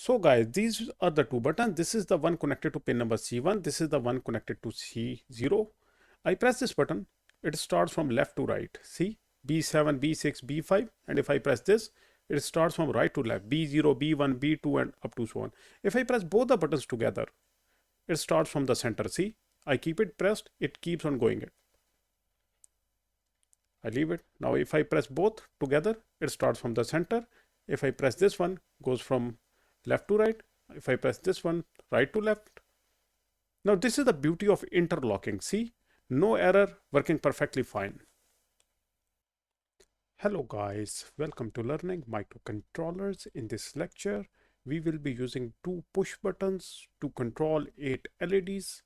So guys, these are the two buttons. This is the one connected to pin number C1. This is the one connected to C0. I press this button. It starts from left to right. See, B7, B6, B5. And if I press this, it starts from right to left. B0, B1, B2 and up to so on. If I press both the buttons together, it starts from the center. See, I keep it pressed. It keeps on going. I leave it. Now if I press both together, it starts from the center. If I press this one, goes from left to right. If I press this one, right to left. Now this is the beauty of interlocking. See, no error, working perfectly fine. Hello guys, welcome to learning microcontrollers. In this lecture, we will be using two push buttons to control 8 LEDs.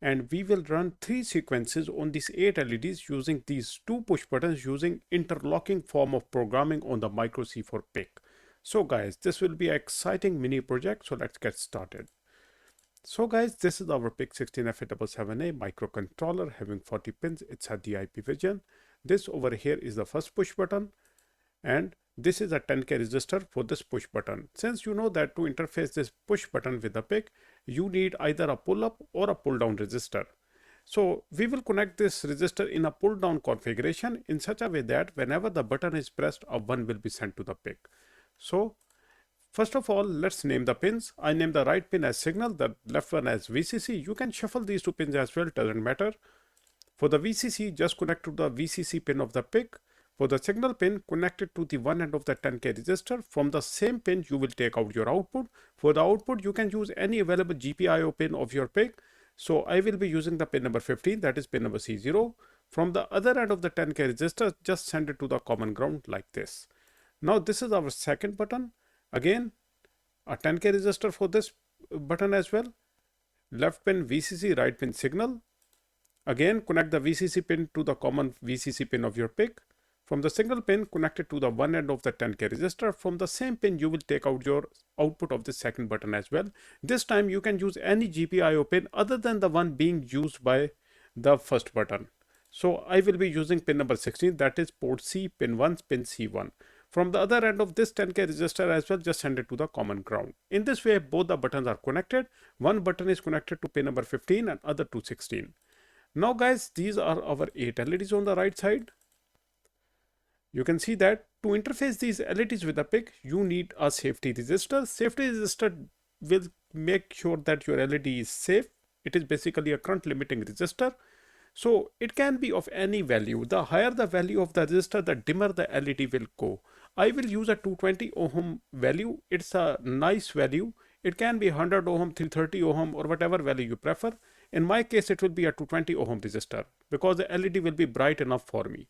And we will run 3 sequences on these 8 LEDs using these two push buttons using interlocking form of programming on the MikroC for PIC. So guys, this will be an exciting mini project, so let's get started. So guys, this is our PIC16F877A microcontroller having 40 pins. It's a DIP vision. This over here is the first push button, and this is a 10K resistor for this push button. Since you know that to interface this push button with the PIC, you need either a pull up or a pull down resistor. So we will connect this resistor in a pull down configuration in such a way that whenever the button is pressed, a 1 will be sent to the PIC. So first of all, let's name the pins. I name the right pin as signal, the left one as VCC. You can shuffle these two pins as well, doesn't matter. For the VCC, just connect to the VCC pin of the PIC. For the signal pin, connected to the one end of the 10K resistor. From the same pin, you will take out your output. For the output, you can use any available GPIO pin of your PIC. So I will be using the pin number 15, that is pin number C0. From the other end of the 10K resistor, just send it to the common ground like this. Now this is our second button. Again, a 10K resistor for this button as well. Left pin VCC, right pin signal. Again, connect the VCC pin to the common VCC pin of your PIC. From the signal pin, connected to the one end of the 10K resistor. From the same pin, you will take out your output of the second button as well. This time, you can use any GPIO pin other than the one being used by the first button. So I will be using pin number 16, that is port C, pin 1, pin C1. From the other end of this 10K resistor as well, just send it to the common ground. In this way, both the buttons are connected. One button is connected to pin number 15 and other to 16. Now guys, these are our 8 LEDs on the right side. You can see that to interface these LEDs with the PIC, you need a safety resistor. Safety resistor will make sure that your LED is safe. It is basically a current limiting resistor. So it can be of any value. The higher the value of the resistor, the dimmer the LED will go. I will use a 220 ohm value. It's a nice value. It can be 100 ohm, 330 ohm or whatever value you prefer. In my case, it will be a 220 ohm resistor because the LED will be bright enough for me.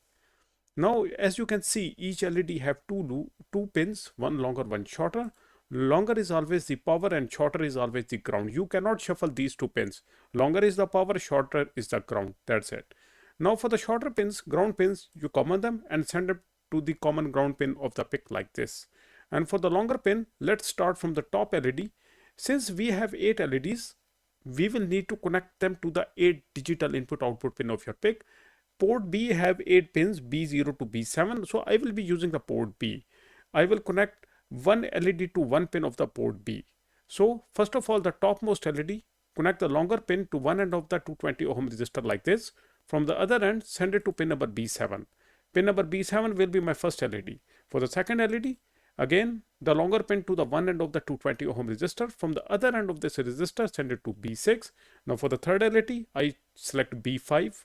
Now, as you can see, each LED have two pins, one longer, one shorter. Longer is always the power and shorter is always the ground. You cannot shuffle these two pins. Longer is the power, shorter is the ground. That's it. Now for the shorter pins, ground pins, you common them and send them to the common ground pin of the PIC like this. And for the longer pin, let's start from the top LED. Since we have 8 LEDs, we will need to connect them to the 8 digital input output pin of your PIC. Port B have 8 pins, B0 to B7. So I will be using the port B. I will connect one LED to one pin of the port B. So first of all, the topmost LED, connect the longer pin to one end of the 220 ohm resistor like this. From the other end, send it to pin number B7. Pin number B7 will be my first LED. For the second LED, again, the longer pin to the one end of the 220 ohm resistor. From the other end of this resistor, send it to B6. Now for the third LED, I select B5.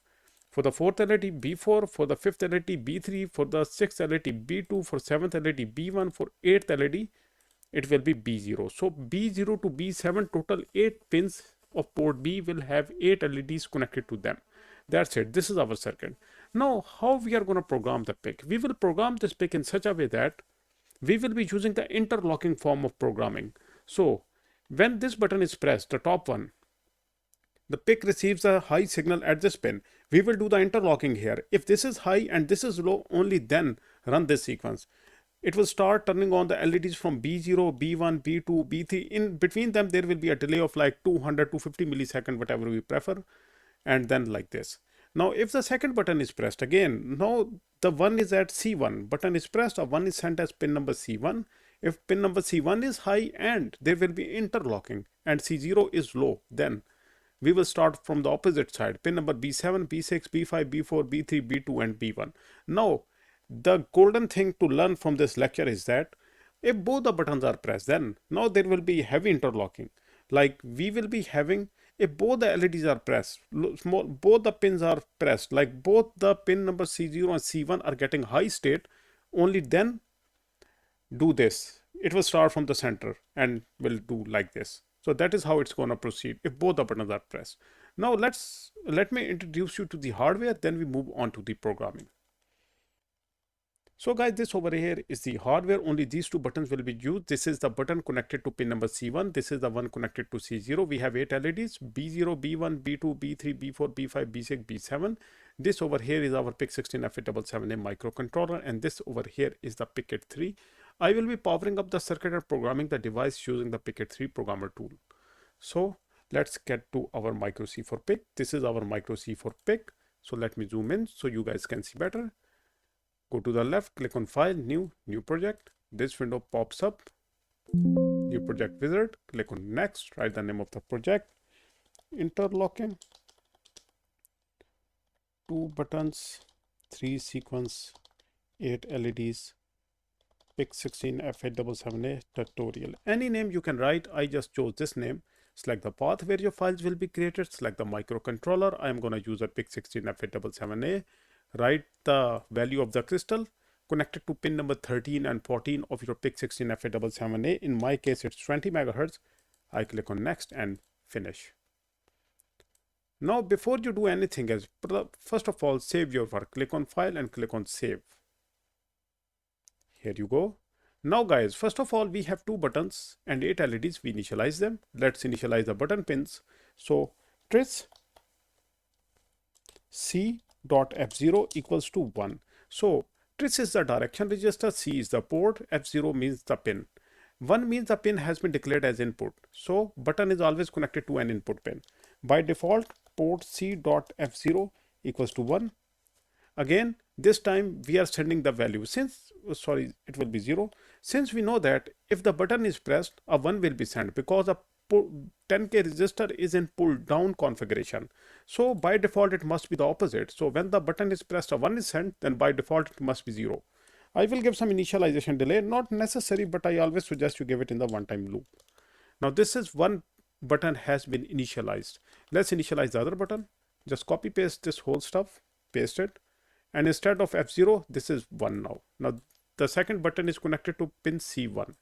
For the fourth LED, B4. For the fifth LED, B3. For the sixth LED, B2. For seventh LED, B1. For eighth LED, it will be B0. So B0 to B7, total 8 pins of port B will have 8 LEDs connected to them. That's it. This is our circuit. Now, how we are going to program the PIC? We will program this PIC in such a way that we will be using the interlocking form of programming. So when this button is pressed, the top one, the PIC receives a high signal at this pin. We will do the interlocking here. If this is high and this is low, only then run this sequence. It will start turning on the LEDs from B0, B1, B2, B3. In between them, there will be a delay of like 200 to 50 millisecond, whatever we prefer. And then like this. Now, if the second button is pressed again, now the one is at C1. Button is pressed, or one is sent as pin number C1. If pin number C1 is high and there will be interlocking and C0 is low, then we will start from the opposite side. Pin number B7, B6, B5, B4, B3, B2 and B1. Now, the golden thing to learn from this lecture is that if both the buttons are pressed, then now there will be heavy interlocking. Like we will be having, if both the LEDs are pressed, both the pins are pressed, like both the pin number C0 and C1 are getting high state, only then do this. It will start from the center and will do like this. So that is how it's going to proceed if both the buttons are pressed. Now let me introduce you to the hardware, then we move on to the programming. So guys, this over here is the hardware. Only these two buttons will be used. This is the button connected to pin number C1. This is the one connected to C0. We have 8 LEDs, B0, B1, B2, B3, B4, B5, B6, B7. This over here is our PIC16F877A microcontroller, and this over here is the PIC3. I will be powering up the circuit and programming the device using the PIC3 programmer tool. So let's get to our MikroC for PIC. This is our MikroC for PIC. So let me zoom in so you guys can see better. Go to the left, click on File, New project. This window pops up. New project wizard. Click on Next. Write the name of the project. Interlocking. 2 buttons, 3 sequence, 8 LEDs. PIC16F877A tutorial. Any name you can write. I just chose this name. Select the path where your files will be created. Select the microcontroller. I am going to use a PIC16F877A. Write the value of the crystal connected to pin number 13 and 14 of your PIC16F877A. In my case, it's 20 megahertz. I click on Next and finish. Now, before you do anything else, first of all, save your work. Click on File and click on Save. Here you go. Now guys, first of all, we have 2 buttons and 8 LEDs. We initialize them. Let's initialize the button pins. So tris C.F0 equals to 1. So tris is the direction register, C is the port, F0 means the pin. 1 means the pin has been declared as input. So button is always connected to an input pin. By default, port C.F0 equals to 1. Again, this time we are sending the value. It will be 0. Since we know that if the button is pressed, a 1 will be sent because a 10K register is in pull down configuration. So by default, it must be the opposite. So when the button is pressed, a 1 is sent, then by default, it must be 0. I will give some initialization delay, not necessary, but I always suggest you give it in the one-time loop. Now this is one button has been initialized. Let's initialize the other button. Just copy paste this whole stuff, paste it. And instead of F0, this is 1 now. Now the second button is connected to pin C1.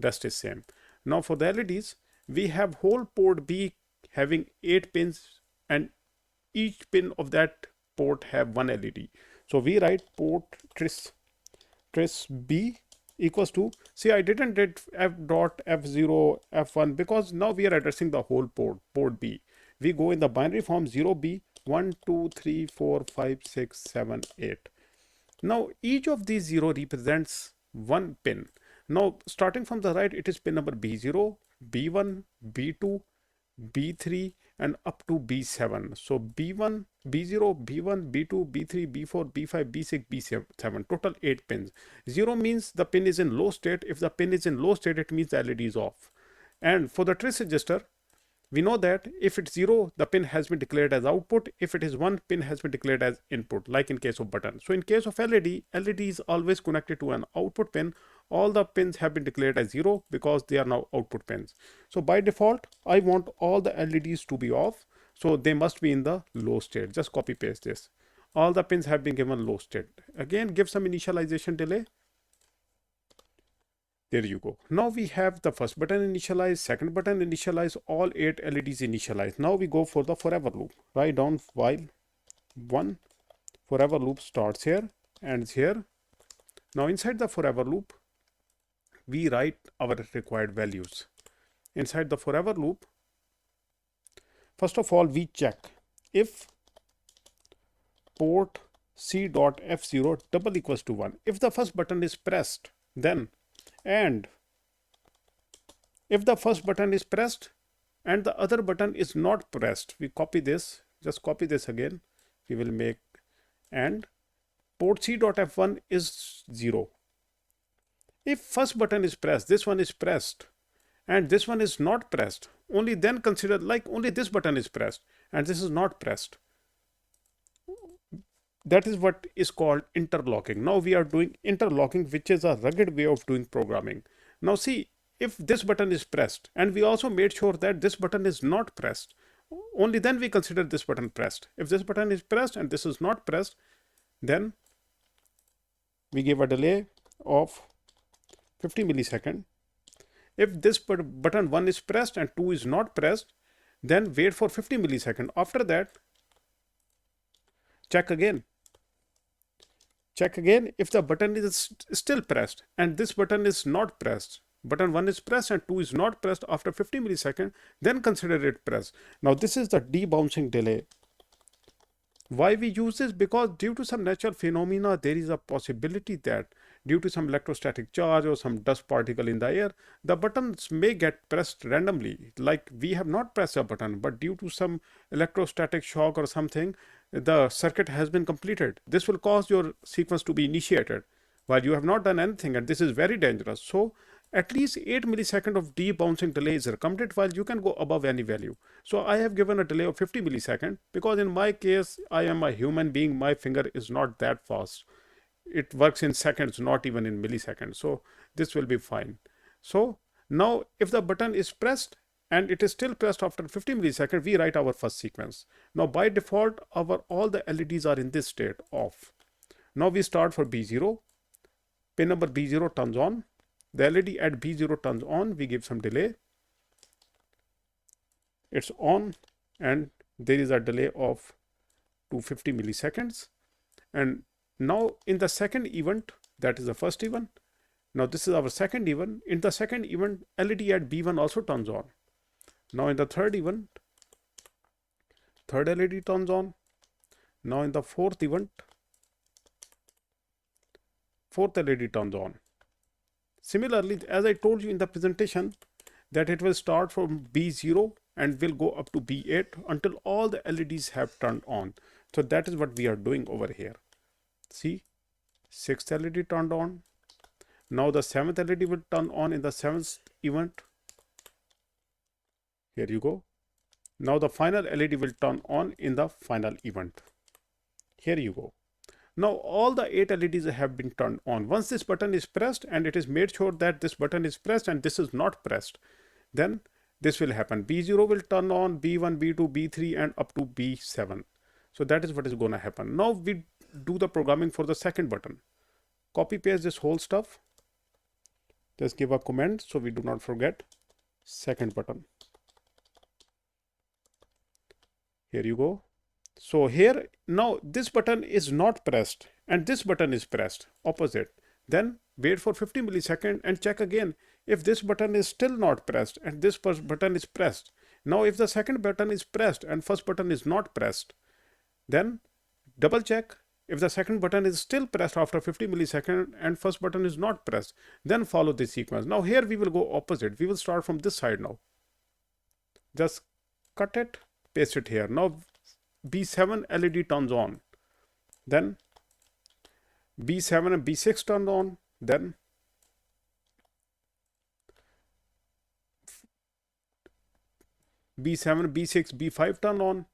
Rest is same. Now for the LEDs, we have whole port B having 8 pins and each pin of that port have 1 LED. So we write port tris B equals to, see I didn't did F.F0 F1 because now we are addressing the whole port B. We go in the binary form 0B 1, 2, 3, 4, 5, 6, 7, 8. Now each of these 0 represents 1 pin. Now starting from the right, it is pin number B0, B1, B2, B3 and up to B7. So B1, B0, B1, B2, B3, B4, B5, B6, B7. Total 8 pins. 0 means the pin is in low state. If the pin is in low state, it means the LED is off. And for the trace register, we know that if it's 0, the pin has been declared as output. If it is 1, pin has been declared as input, like in case of button. So in case of LED, LED is always connected to an output pin. All the pins have been declared as 0 because they are now output pins. So by default, I want all the LEDs to be off. So they must be in the low state. Just copy paste this. All the pins have been given low state. Again, give some initialization delay. There you go. Now we have the first button initialized, second button initialized, all 8 LEDs initialized. Now we go for the forever loop. Write down while 1. Forever loop starts here, ends here. Now inside the forever loop, we write our required values. Inside the forever loop, first of all, we check if port C.F0 double equals to 1. If the first button is pressed, then and if the first button is pressed and the other button is not pressed, we copy this, just copy this again. We will make and port C.F1 is 0. If first button is pressed, this one is pressed, and this one is not pressed, only then consider like only this button is pressed and this is not pressed. That is what is called interlocking. Now we are doing interlocking, which is a rugged way of doing programming. Now see, if this button is pressed, and we also made sure that this button is not pressed, only then we consider this button pressed. If this button is pressed and this is not pressed, then we give a delay of 50 millisecond. If this button 1 is pressed and 2 is not pressed, then wait for 50 millisecond. After that, check again. Check again if the button is still pressed and this button is not pressed. Button 1 is pressed and 2 is not pressed after 50 millisecond, then consider it pressed. Now this is the debouncing delay. Why we use this? Because due to some natural phenomena, there is a possibility that due to some electrostatic charge or some dust particle in the air, the buttons may get pressed randomly. Like we have not pressed a button, but due to some electrostatic shock or something, the circuit has been completed. This will cause your sequence to be initiated while you have not done anything, and this is very dangerous. So at least 8 millisecond of debouncing delay is recommended, while you can go above any value. So I have given a delay of 50 millisecond because in my case, I am a human being. My finger is not that fast. It works in seconds, not even in milliseconds. So this will be fine. So now if the button is pressed and it is still pressed after 50 milliseconds, we write our first sequence. Now by default, all the LEDs are in this state off. Now we start for B0. Pin number B0 turns on. The LED at B0 turns on. We give some delay. It's on and there is a delay of 250 milliseconds. And now in the second event, that is the first event. Now this is our second event. In the second event, LED at B1 also turns on. Now in the third event, third LED turns on. Now in the fourth event, fourth LED turns on. Similarly, as I told you in the presentation, that it will start from B0 and will go up to B8 until all the LEDs have turned on. So that is what we are doing over here. See, sixth LED turned on. Now the seventh LED will turn on in the seventh event. Here you go. Now the final LED will turn on in the final event. Here you go. Now all the 8 LEDs have been turned on. Once this button is pressed and it is made sure that this button is pressed and this is not pressed, then this will happen. B0 will turn on, B1, B2, B3 and up to B7. So that is what is going to happen. Now we do the programming for the second button. Copy paste this whole stuff. Just give a comment so we do not forget. Second button. Here you go. So here now this button is not pressed and this button is pressed opposite. Then wait for 50 milliseconds and check again if this button is still not pressed and this button is pressed. Now if the second button is pressed and first button is not pressed, then double check. If the second button is still pressed after 50 milliseconds and first button is not pressed, then follow this sequence. Now here we will go opposite. We will start from this side now. Just cut it, paste it here. Now B7 LED turns on, then B7 and B6 turn on, then B7, B6, B5 turn on.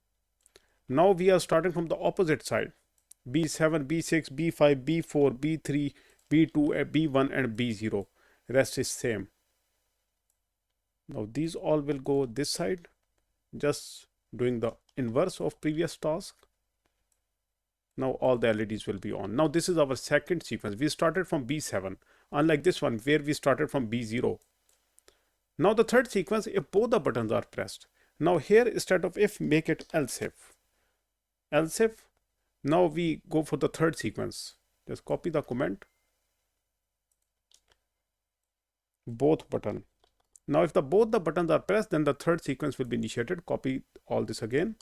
Now we are starting from the opposite side. B7, B6, B5, B4, B3, B2, B1 and B0. Rest is same. Now these all will go this side, just doing the inverse of previous task. Now all the LEDs will be on. Now this is our second sequence. We started from B7, unlike this one where we started from B0. Now the third sequence, if both the buttons are pressed. Now here instead of if, make it else if. Else if. Now we go for the third sequence. Just copy the comment. Both button. Now if both the buttons are pressed, then the third sequence will be initiated. Copy all this again.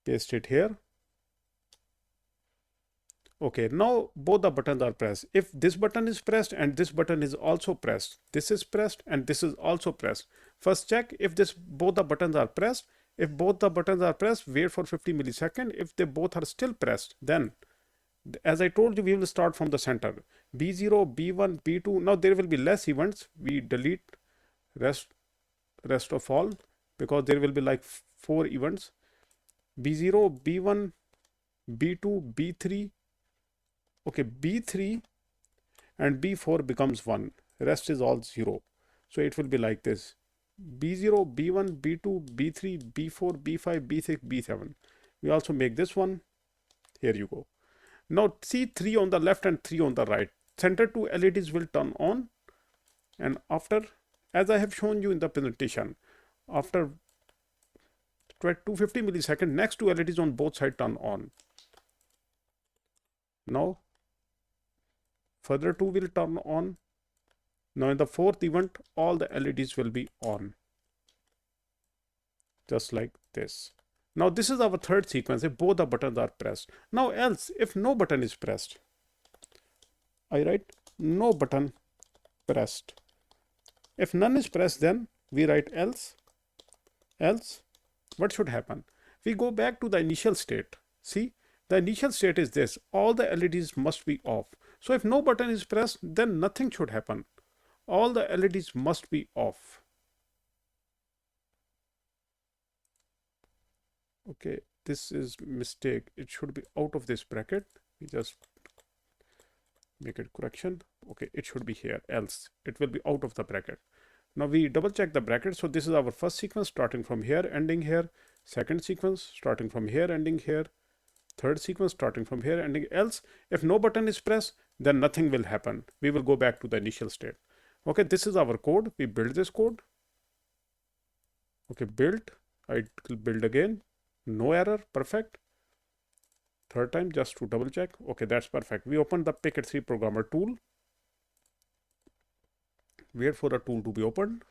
Paste it here. Okay, now both the buttons are pressed. If this button is pressed and this button is also pressed, this is pressed and this is also pressed. First check if both the buttons are pressed. If both the buttons are pressed, wait for 50 milliseconds. If they both are still pressed, then as I told you, we will start from the center. B0, B1, B2. Now there will be less events. We delete rest of all because there will be like 4 events. B0, B1, B2, B3. Okay, B3 and B4 becomes 1. Rest is all 0. So it will be like this. B0, B1, B2, B3, B4, B5, B6, B7. We also make this one. Here you go. Now see 3 on the left and 3 on the right. Center 2 LEDs will turn on, and after, as I have shown you in the presentation, after 250 milliseconds, next 2 LEDs on both sides turn on. Now further 2 will turn on. Now in the 4th event, all the LEDs will be on. Just like this. Now this is our 3rd sequence if both the buttons are pressed. Now else, if no button is pressed, I write no button pressed. If none is pressed, then we write else. Else, what should happen? We go back to the initial state. See, the initial state is this. All the LEDs must be off. So if no button is pressed, then nothing should happen. All the LEDs must be off. Okay, this is mistake. It should be out of this bracket. We just make it correction. Okay, it should be here, else it will be out of the bracket. Now we double check the bracket. So this is our first sequence starting from here, ending here. Second sequence starting from here, ending here. Third sequence starting from here, ending else. If no button is pressed, then nothing will happen. We will go back to the initial state. Okay, this is our code. We build this code. Okay, build. I will build again. No error, perfect. Third time just to double check. Okay, that's perfect. We open the PIC16 programmer tool. Wait for the tool to be opened.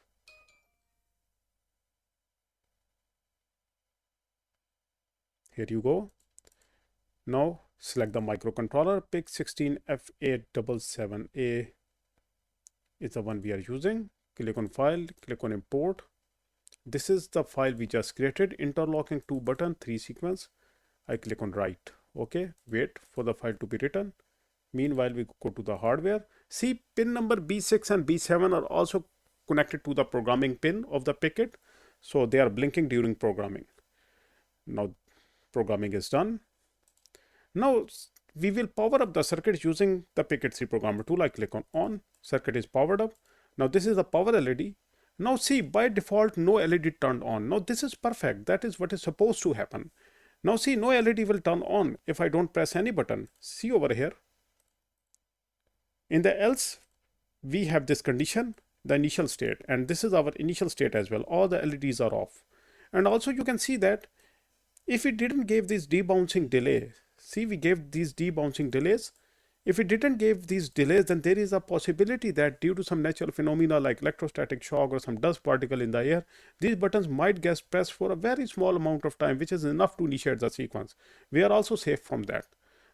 Here you go. Now select the microcontroller. PIC16F877A is the one we are using. Click on file, click on import. This is the file we just created. Interlocking 2 button, 3 sequence. I click on write. Okay, wait for the file to be written. Meanwhile, we go to the hardware. See, pin number B6 and B7 are also connected to the programming pin of the PIC. So they are blinking during programming. Now programming is done. Now we will power up the circuit using the PIC16 programmer tool. I click on. Circuit is powered up. Now this is the power LED. Now see, by default, no LED turned on. Now this is perfect. That is what is supposed to happen. Now see, no LED will turn on if I don't press any button. See over here. In the else, we have this condition, the initial state, and this is our initial state as well. All the LEDs are off. And also you can see that if we didn't give this debouncing delay, see, we gave these debouncing delays. If we didn't give these delays, then there is a possibility that due to some natural phenomena like electrostatic shock or some dust particle in the air, these buttons might get pressed for a very small amount of time, which is enough to initiate the sequence. We are also safe from that.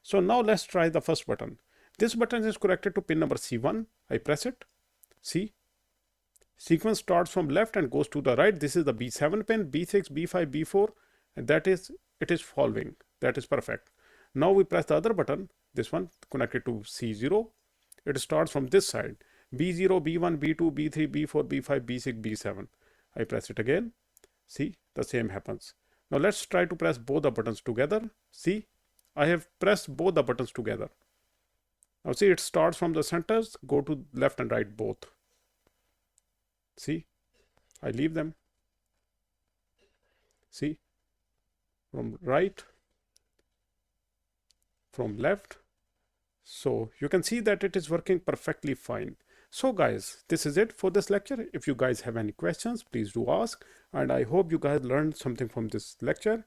So now let's try the first button. This button is connected to pin number C1. I press it. See, sequence starts from left and goes to the right. This is the B7 pin, B6, B5, B4, and that is, it is following. That is perfect. Now we press the other button, this one connected to C0. It starts from this side, B0, B1, B2, B3, B4, B5, B6, B7. I press it again. See, the same happens. Now let's try to press both the buttons together. See, I have pressed both the buttons together. Now see, it starts from the centers, go to left and right both. See, I leave them. See, from right, from left. So you can see that it is working perfectly fine. So guys, this is it for this lecture. If you guys have any questions, please do ask. And I hope you guys learned something from this lecture.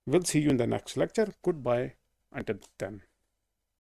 We'll see you in the next lecture. Goodbye until then.